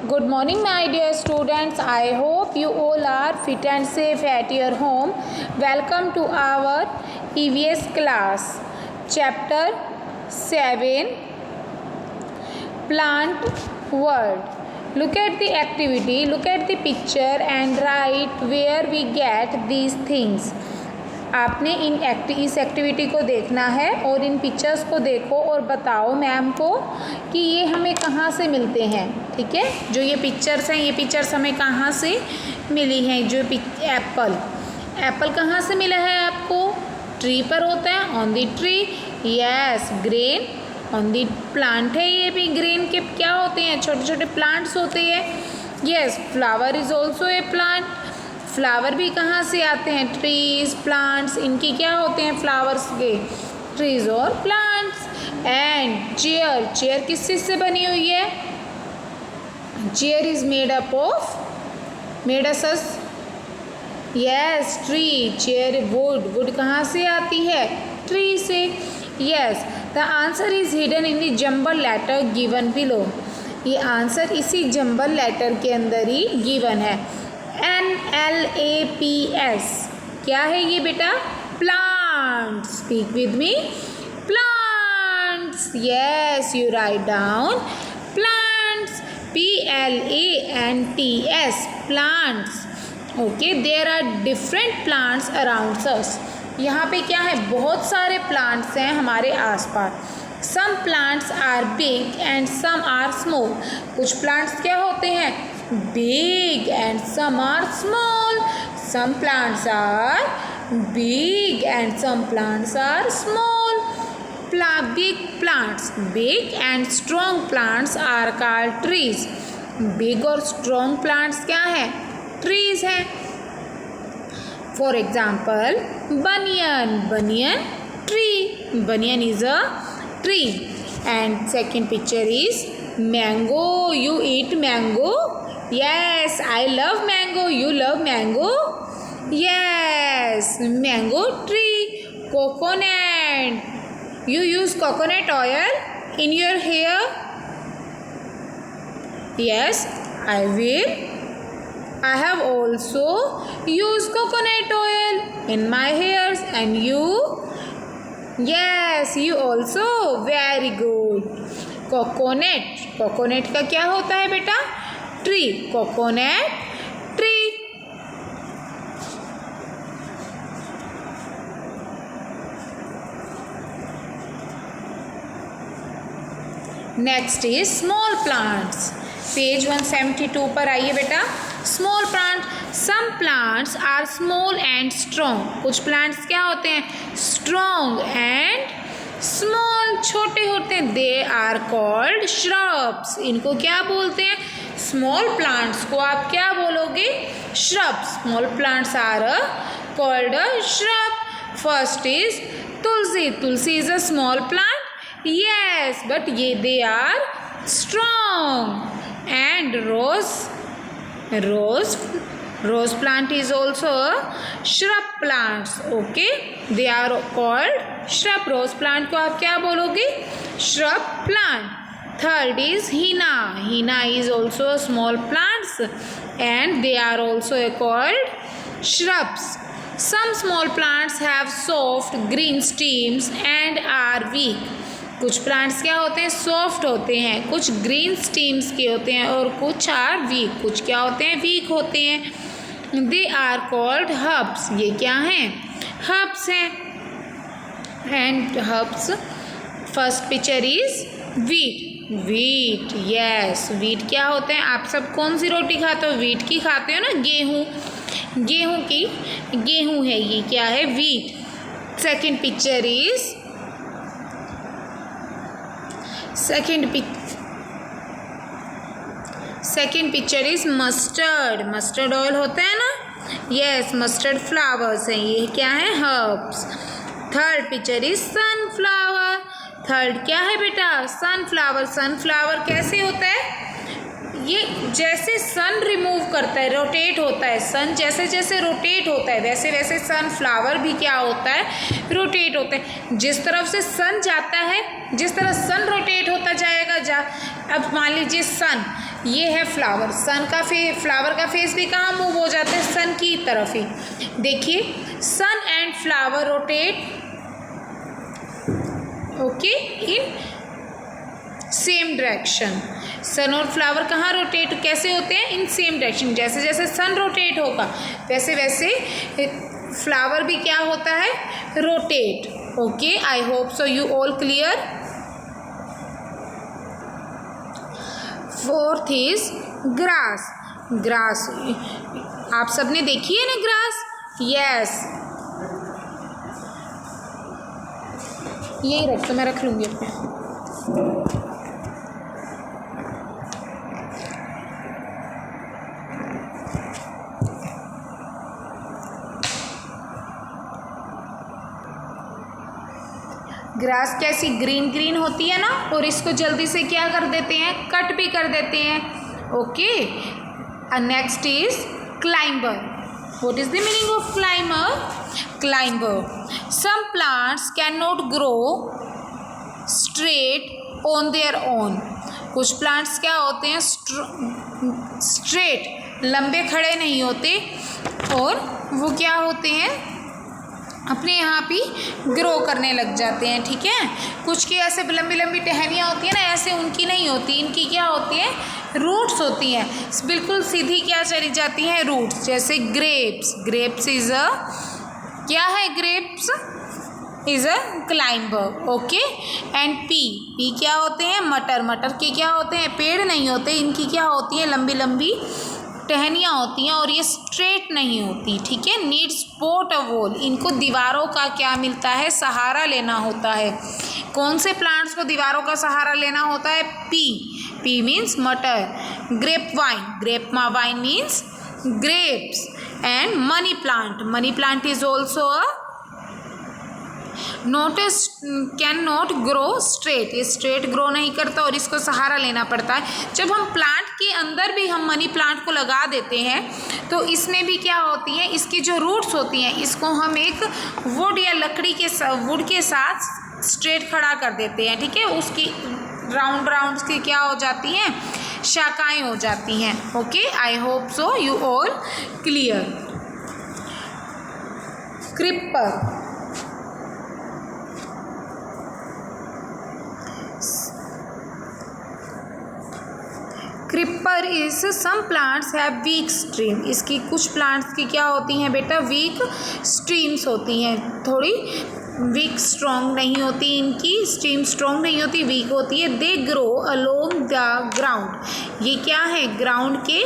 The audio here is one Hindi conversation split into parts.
Good morning, my dear students. I hope you all are fit and safe at your home. Welcome to our EVS class. Chapter 7 Plant World. Look at the activity, look at the picture and write where we get these things. आपने इस एक्टिविटी को देखना है और इन पिक्चर्स को देखो और बताओ मैम को कि ये हमें कहाँ से मिलते हैं। ठीक है, जो ये पिक्चर्स हैं, ये पिक्चर्स हमें कहाँ से मिली हैं। जो एप्पल कहाँ से मिला है आपको? ट्री पर होता है, on the tree. Yes, grain on the plant है। ये भी ग्रेन के क्या होते हैं? छोटे छोटे प्लांट्स होते हैं। Yes, flower is also a plant. Flower भी कहाँ से आते हैं? ट्रीज, प्लांट्स, इनकी क्या होते हैं फ्लावर्स के? ट्रीज और प्लांट्स। एंड चेयर किस चीज़ से बनी हुई है? Chair is made yes tree. Chair wood कहाँ से आती है? ट्री से। Yes, the answer is hidden in the jumble letter given below. ये आंसर इसी जंबल लेटर के अंदर ही गिवन है। NLAPS क्या है ये बेटा? Plants. Speak with me, plants. Yes, you write down plants, PLANTS, plants. Okay, there are different plants around us. यहाँ पे क्या है? बहुत सारे प्लांट्स हैं हमारे आसपास। Some plants are big and some are small. कुछ प्लांट्स क्या होते हैं? big and some are small. Some plants are big and some plants are small. Big and strong plants are called trees. Big और strong plants क्या है? Trees हैं. For example, banyan tree. Banyan is a tree. And second picture is mango. You eat mango? Yes, I love mango. You love mango? Yes, mango tree. Coconut. You use coconut oil in your hair? Yes, I will. I have also used coconut oil in my hairs. And you? Yes, you also. Very good. Coconut का क्या होता है बेटा? Tree. Coconut tree. Next is small plants. Page 172 पर आइए बेटा। Small plant, some plants are small and strong. कुछ प्लांट्स क्या होते हैं? स्ट्रॉन्ग एंड स्मॉल, छोटे होते हैं। They are called shrubs. इनको क्या बोलते हैं? स्मॉल प्लांट्स को आप क्या बोलोगे? Shrubs. Small plants are called shrub. First is tulsi. Tulsi is a small plant. Yes, but ये they are strong. And rose plant is also shrub plants. Okay, they are called shrub. Rose plant को आप क्या बोलोगे? Shrub plant. Third is henna. Henna is also a small plants and they are also called shrubs. Some small plants have soft green stems and are weak. कुछ प्लांट्स क्या होते हैं? सॉफ्ट होते हैं, कुछ ग्रीन स्टीम्स के होते हैं और कुछ आर वीक। कुछ क्या होते हैं? वीक होते हैं। They are called herbs. ये क्या हैं? हर्ब्स हैं। And herbs, first picture is wheat. Yes, wheat क्या होते हैं? आप सब कौन सी रोटी खाते हो? वीट की खाते हो ना, गेहूं है ये। क्या है? Wheat. Second picture is mustard. Mustard oil होता है ना? यस, मस्टर्ड फ्लावर्स हैं। ये क्या है? Herbs. Third picture is sunflower. Third क्या है बेटा? सनफ्लावर। सनफ्लावर कैसे होता है? ये जैसे सन रिमूव करता है, रोटेट होता है। सन जैसे जैसे रोटेट होता है वैसे वैसे सनफ्लावर भी क्या होता है? रोटेट होता है। जिस तरफ से सन जाता है, जिस तरह सन रोटेट होता जाएगा। अब मान लीजिए सन ये है फ्लावर, सन का फ्लावर का फेस भी कहाँ मूव हो जाता है, सन की तरफ ही। देखिए sun and flower rotate okay in same direction. Sun और फ्लावर कहाँ रोटेट कैसे होते हैं, इन सेम डायरेक्शन। जैसे जैसे सन रोटेट होगा वैसे वैसे फ्लावर भी क्या होता है, rotate. Okay, I hope so you all clear. Fourth is grass. Grass आप सबने देखी है ना ग्रास, यस यही रख तो मैं रख लूँगी अपने। ग्रास कैसी ग्रीन ग्रीन होती है ना, और इसको जल्दी से क्या कर देते हैं, कट भी कर देते हैं। Okay, next is climber. What is the meaning of climber? Climber, some plants can not grow straight on their own. कुछ प्लांट्स क्या होते हैं, स्ट्रेट लंबे खड़े नहीं होते, और वो क्या होते हैं, अपने यहाँ भी ग्रो करने लग जाते हैं। ठीक है, कुछ की ऐसे लंबी लंबी टहनियाँ होती हैं ना, ऐसे उनकी नहीं होती, इनकी क्या होती है, रूट्स होती हैं, बिल्कुल सीधी क्या चली जाती हैं, रूट्स। जैसे ग्रेप्स, ग्रेप्स इज अ क्या है, grapes is a climber. Okay, and P क्या होते हैं, मटर। मटर के क्या होते हैं, पेड़ नहीं होते, इनकी क्या होती है, लंबी लंबी टहनियाँ होती हैं, और ये स्ट्रेट नहीं होती। ठीक है, नीड सपोर्ट अ वॉल, इनको दीवारों का क्या मिलता है, सहारा लेना होता है। कौन से प्लांट्स को दीवारों का सहारा लेना होता है, पी मीन्स मटर। Grape vine, grape vine means grapes. And money plant, money plant is also a notice can not grow straight, ये स्ट्रेट ग्रो नहीं करता और इसको सहारा लेना पड़ता है। जब हम प्लांट के अंदर भी हम मनी प्लांट को लगा देते हैं तो इसमें भी क्या होती है, इसकी जो रूट्स होती हैं इसको हम एक वुड या लकड़ी के वुड के साथ स्ट्रेट खड़ा कर देते हैं। ठीक है, उसकी राउंड राउंड की क्या हो जाती हैं, शाखाएं हो जाती हैं। Okay, I hope so you all clear. Creeper, creeper is some plants have weak stream, इसकी कुछ प्लांट्स की क्या होती हैं बेटा, वीक स्ट्रीम्स होती हैं, थोड़ी वीक स्ट्रॉन्ग नहीं होती, इनकी स्ट्रीम स्ट्रॉन्ग नहीं होती, वीक होती है। They grow along the ground, ये क्या है, ग्राउंड के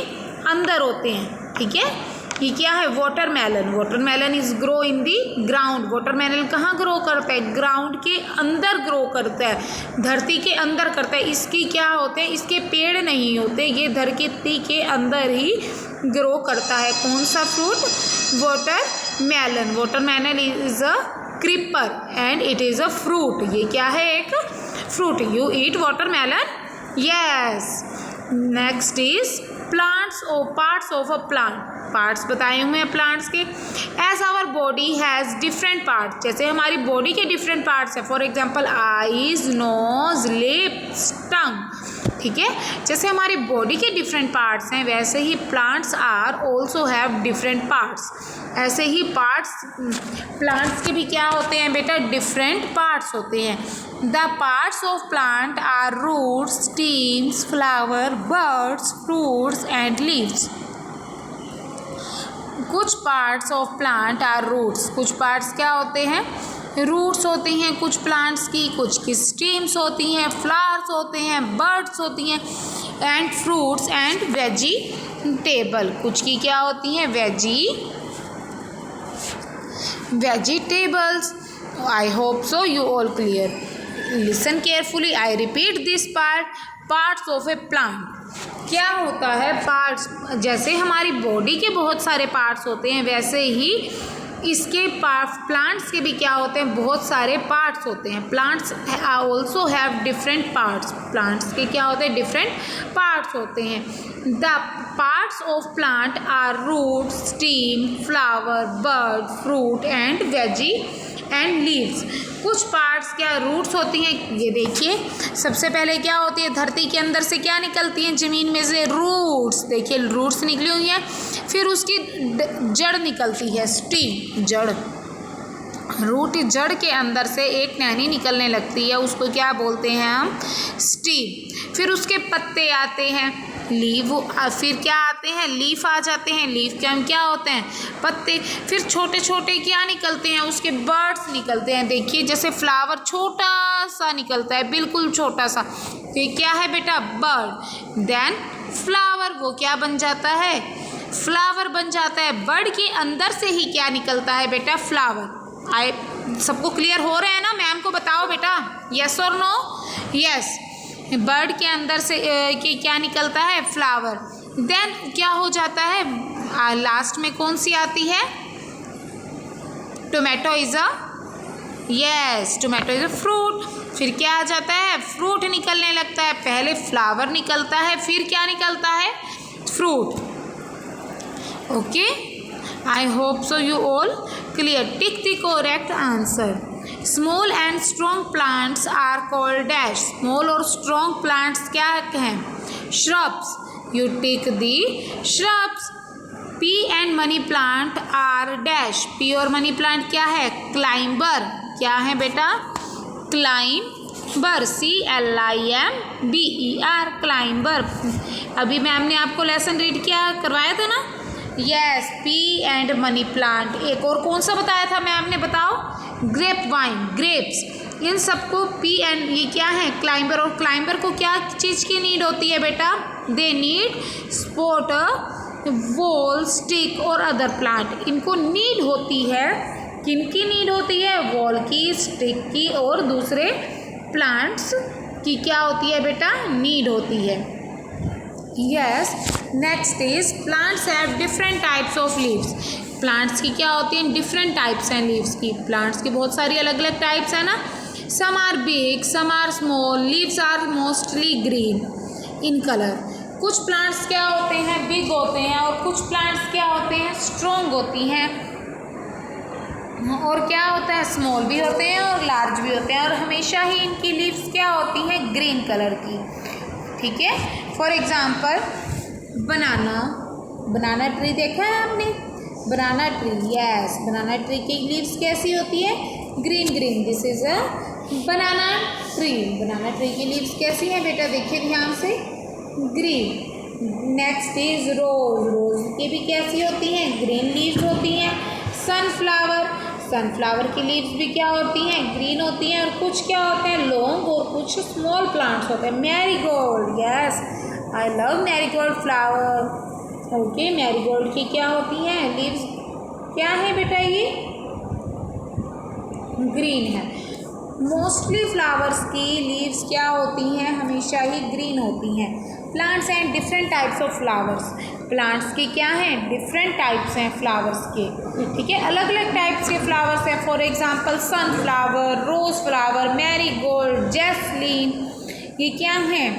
अंदर होते हैं। ठीक है, ये क्या है, watermelon. Watermelon is grow in the ground. Watermelon कहाँ ग्रो करता है, ग्राउंड के अंदर ग्रो करता है, धरती के अंदर करता है। इसकी क्या होते हैं, इसके पेड़ नहीं होते, ये धरती के अंदर ही ग्रो करता है। कौन सा fruit, watermelon. Watermelon is a creeper and it is a fruit, ये क्या है, एक fruit. You eat watermelon, yes. Next is plants और parts of a plant. Parts बताए हुए हैं प्लांट्स के। As our body has different parts, जैसे हमारी बॉडी के डिफरेंट पार्ट्स हैं, for example eyes, nose, lips, tongue. ठीक है, जैसे हमारी बॉडी के डिफरेंट पार्ट्स हैं वैसे ही plants are also have different parts. ऐसे ही पार्ट्स प्लांट्स के भी क्या होते हैं बेटा, डिफरेंट पार्ट्स होते हैं। The parts of plant are roots, stems, flower, buds, fruits and leaves. कुछ parts of plant are roots, कुछ पार्ट्स क्या होते हैं, रूट्स होती हैं कुछ प्लांट्स की, कुछ की स्टीम्स होती हैं, फ्लावर्स होते हैं, बर्ड्स होती हैं, एंड फ्रूट्स एंड वेजिटेबल, कुछ की क्या होती हैं, vegetables. I hope so you all clear. Listen carefully, I repeat this parts of A plant. क्या होता है पार्ट्स, जैसे हमारी बॉडी के बहुत सारे पार्ट्स होते हैं वैसे ही इसके प्लांट्स के भी क्या होते हैं, बहुत सारे पार्ट्स होते हैं। Plants also have different parts, plants के क्या होते हैं, डिफरेंट पार्ट्स होते हैं। The parts of plant are root, stem, flower, bird, fruit and and leaves. कुछ पार्ट्स क्या रूट्स होती हैं, ये देखिए सबसे पहले क्या होती है, धरती के अंदर से क्या निकलती हैं, ज़मीन में से रूट्स, देखिए रूट्स निकली हुई हैं। फिर उसकी जड़ निकलती है, स्टीम, जड़, रूट जड़ के अंदर से एक टहनी निकलने लगती है, उसको क्या बोलते हैं हम, स्टीम। फिर उसके पत्ते आते हैं, लीव, फिर क्या आते हैं, लीफ आ जाते हैं, लीफ के हम क्या होते हैं, पत्ते। फिर छोटे छोटे क्या निकलते हैं, उसके बर्ड्स निकलते हैं, देखिए जैसे फ्लावर छोटा सा निकलता है, बिल्कुल छोटा सा, तो ये क्या है बेटा, बर्ड। देन फ्लावर, वो क्या बन जाता है, फ्लावर बन जाता है। बर्ड के अंदर से ही क्या निकलता है बेटा, फ्लावर। आए सबको क्लियर हो रहे हैं ना, मैम को बताओ बेटा, यस और नो, यस। बर्ड के अंदर से कि क्या निकलता है, फ्लावर। देन क्या हो जाता है, लास्ट में कौन सी आती है, tomato is a, yes tomato is a fruit. फिर क्या आ जाता है, फ्रूट निकलने लगता है, पहले फ्लावर निकलता है, फिर क्या निकलता है, fruit. Okay, I hope so you all clear. Tick the correct answer. Small and strong plants are called dash. Small और strong plants क्या हैं, shrubs. You tick the shrubs. Pea and money plant are dash. Pea और money plant क्या है, climber. क्या है बेटा, climber. CLIMBER, climber. अभी मैम ने आपको लेसन रीड किया करवाया था ना, yes, P and money plant. एक और कौन सा बताया था मैम ने, बताओ, ग्रेप वाइन, ग्रेप्स। इन सबको पी एंड, ये क्या है, क्लाइंबर। और क्लाइंबर को क्या चीज़ की नीड होती है बेटा, they need support, wall, stick और अदर प्लांट। इनको नीड होती है, किनकी नीड होती है, वॉल की, स्टिक की और दूसरे प्लांट्स की क्या होती है बेटा, नीड होती है। Yes, next is plants have different types of leaves. Plants की क्या होती हैं, डिफरेंट टाइप्स हैं लीव्स की। प्लांट्स की बहुत सारी अलग अलग टाइप्स हैं ना, some are big, some are small, leaves are mostly green in colour. कुछ प्लांट्स क्या होते हैं, बिग होते हैं, और कुछ प्लांट्स क्या होते हैं, स्ट्रॉन्ग होती हैं, और क्या होता है, स्मॉल भी होते हैं और लार्ज भी होते हैं, और हमेशा ही इनकी लीव्स क्या होती हैं, ग्रीन कलर की। ठीक है, for example banana, banana tree देखा है आपने, बनाना ट्री, यस, बनाना ट्री की लीव्स कैसी होती है, green green. This is a banana tree. Banana tree की लीव्स कैसी है बेटा, देखिए ध्यान से, ग्रीन। नेक्स्ट इज रोज, रोज की भी कैसी होती हैं, ग्रीन लीव्स होती हैं। सनफ्लावर, सनफ्लावर की लीव्स भी क्या होती हैं, ग्रीन होती हैं, और कुछ क्या होते हैं, लॉन्ग, और कुछ स्मॉल प्लांट्स होते हैं। Marigold, yes, I love marigold flower. Okay, marigold की क्या होती हैं, लीव्स क्या है बेटा, ये ग्रीन है। मोस्टली फ्लावर्स की लीव्स क्या होती हैं, हमेशा ही ग्रीन होती हैं। Plants and different types of flowers, plants के क्या हैं, डिफरेंट टाइप्स हैं फ्लावर्स के। ठीक है, अलग अलग टाइप्स के फ्लावर्स हैं, for example sunflower, rose flower, marigold, jasmine, ये क्या हैं,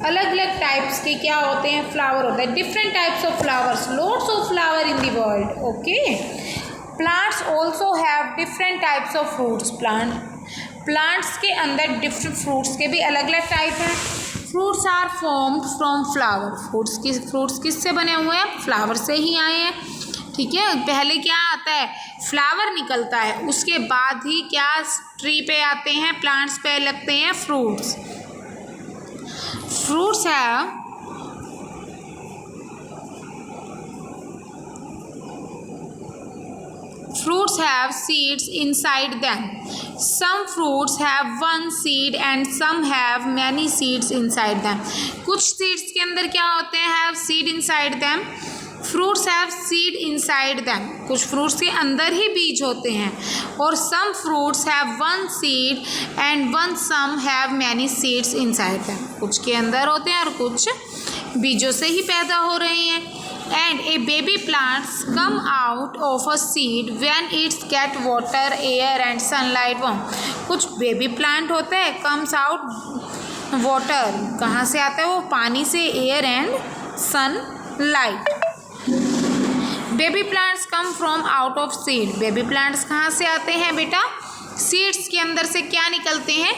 अलग अलग टाइप्स के क्या होते हैं, फ्लावर होते हैं। Different types of flowers, lots of flower in the world. Okay, plants also have different types of fruits. Plants के अंदर डिफरेंट फ्रूट्स के भी अलग अलग टाइप हैं। Fruits are formed from flower. Fruits किससे बने हुए हैं, फ्लावर से ही आए हैं। ठीक है, पहले क्या आता है, फ्लावर निकलता है, उसके बाद ही क्या ट्री पे आते हैं, प्लांट्स पे लगते हैं fruits. Fruits have seeds inside them. Some fruits have one seed and some have many seeds inside them. कुछ seeds के अंदर क्या होते हैं, have seed inside them. Fruits have seed inside them. कुछ fruits के अंदर ही बीज होते हैं, और some fruits have one seed and some have many seeds inside them. कुछ के अंदर होते हैं और कुछ बीजों से ही पैदा हो रहे हैं। And a baby plants come out of a seed when it's get water, air and sunlight warm. कुछ baby plant होते हैं, comes out water, कहाँ से आता है वो, पानी से, air and sunlight. Baby plants come from out of seed. Baby plants कहाँ से आते हैं बेटा? सीड्स के अंदर से क्या निकलते हैं?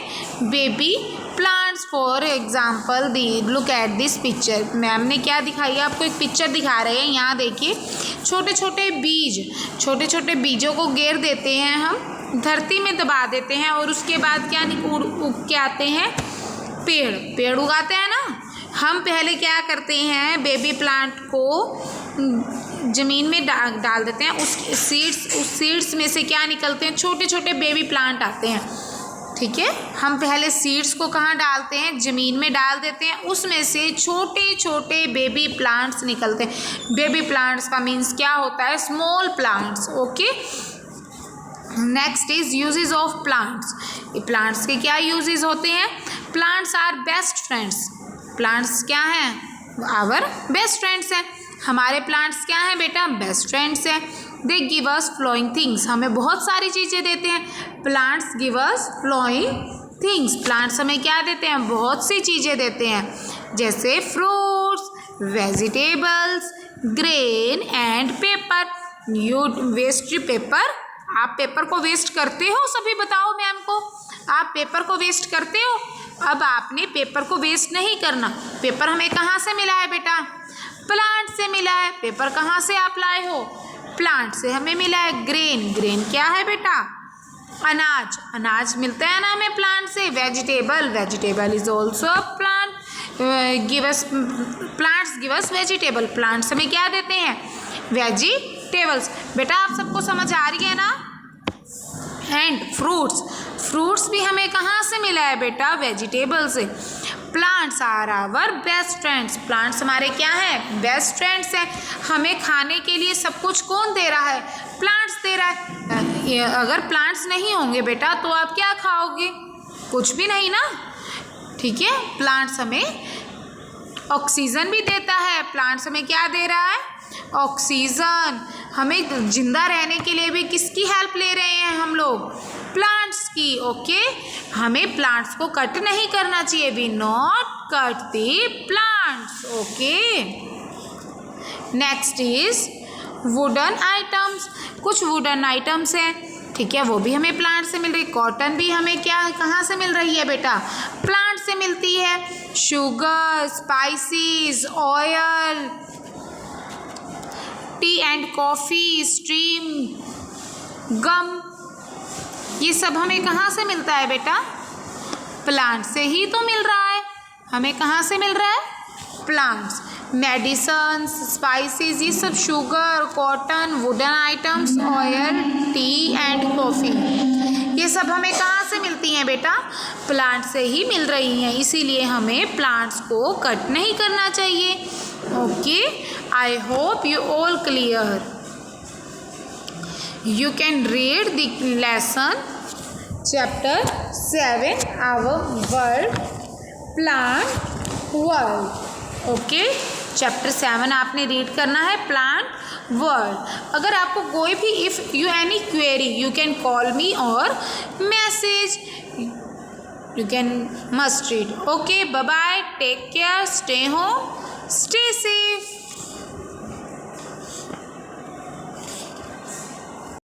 Baby plants. For example the look at this picture. Ma'am ने क्या दिखाई है आपको? एक पिक्चर दिखा रहे हैं, यहाँ देखिए। छोटे छोटे बीजों को घेर देते हैं हम, धरती में दबा देते हैं और उसके बाद क्या उग के आते हैं? पेड़ उगाते हैं ना। हम पहले क्या करते हैं? बेबी प्लांट को ज़मीन में डाल देते हैं। उस सीड्स में से क्या निकलते हैं? छोटे छोटे बेबी प्लांट आते हैं। ठीक है, हम पहले सीड्स को कहाँ डालते हैं? ज़मीन में डाल देते हैं। उसमें से छोटे छोटे बेबी प्लांट्स निकलते हैं। बेबी प्लांट्स का मीन्स क्या होता है? Small plants. Okay, next is uses of plants. Plants के क्या यूजेस होते हैं? Plants are best friends. Plants क्या हैं? आवर बेस्ट फ्रेंड्स हैं। हमारे प्लांट्स क्या हैं बेटा? बेस्ट फ्रेंड्स हैं। They give us following things. हमें बहुत सारी चीज़ें देते हैं। Plants give us following things. Plants हमें क्या देते हैं? बहुत सी चीज़ें देते हैं, जैसे fruits, vegetables, grain and paper. You waste paper. आप पेपर को वेस्ट करते हो? सभी बताओ मैम को, आप पेपर को वेस्ट करते हो? अब आपने पेपर को वेस्ट नहीं करना। पेपर हमें कहाँ से मिला है बेटा? प्लांट से मिला है। पेपर कहाँ से आप लाए हो? प्लांट से हमें मिला है। ग्रेन क्या है बेटा? अनाज मिलता है ना हमें प्लांट से। Vegetable is also plant. Plants give us vegetable. Plants हमें क्या देते हैं? वेजिटेबल्स। बेटा आप सबको समझ आ रही है ना? एंड फ्रूट्स भी हमें कहाँ से मिला है बेटा? वेजिटेबल से। Plants are our best friends. Plants हमारे क्या हैं? बेस्ट फ्रेंड्स हैं। हमें खाने के लिए सब कुछ कौन दे रहा है? प्लांट्स दे रहा है। अगर प्लांट्स नहीं होंगे बेटा तो आप क्या खाओगे? कुछ भी नहीं ना। ठीक है, प्लांट्स हमें ऑक्सीजन भी देता है। प्लांट्स हमें क्या दे रहा है? ऑक्सीजन। हमें जिंदा रहने के लिए भी किसकी हेल्प ले रहे हैं हम लोग? प्लांट्स की। ओके, हमें प्लांट्स को कट नहीं करना चाहिए। We not cut the plants. Okay, next is wooden items. कुछ वुडन आइटम्स हैं, ठीक है, वो भी हमें प्लांट से मिल रही। कॉटन भी हमें क्या कहाँ से मिल रही है बेटा? प्लांट से मिलती है। Sugar, spices, oil, tea and coffee, stream, gum, ये सब हमें कहाँ से मिलता है बेटा? प्लांट से ही तो मिल रहा है। हमें कहाँ से मिल रहा है? प्लांट्स। मेडिसन्स, स्पाइसेस, ये सब sugar, cotton, wooden items, oil, tea and coffee, ये सब हमें कहाँ से मिलती हैं बेटा? प्लांट से ही मिल रही हैं। इसीलिए हमें प्लांट्स को कट नहीं करना चाहिए। Okay, I hope you all clear. You can read the lesson chapter 7 our world plant world. Okay, chapter 7 आपने रीड करना है plant world. अगर आपको कोई भी if you any query you can call me or message. You can must read. Okay, bye bye, take care, stay home, stay safe.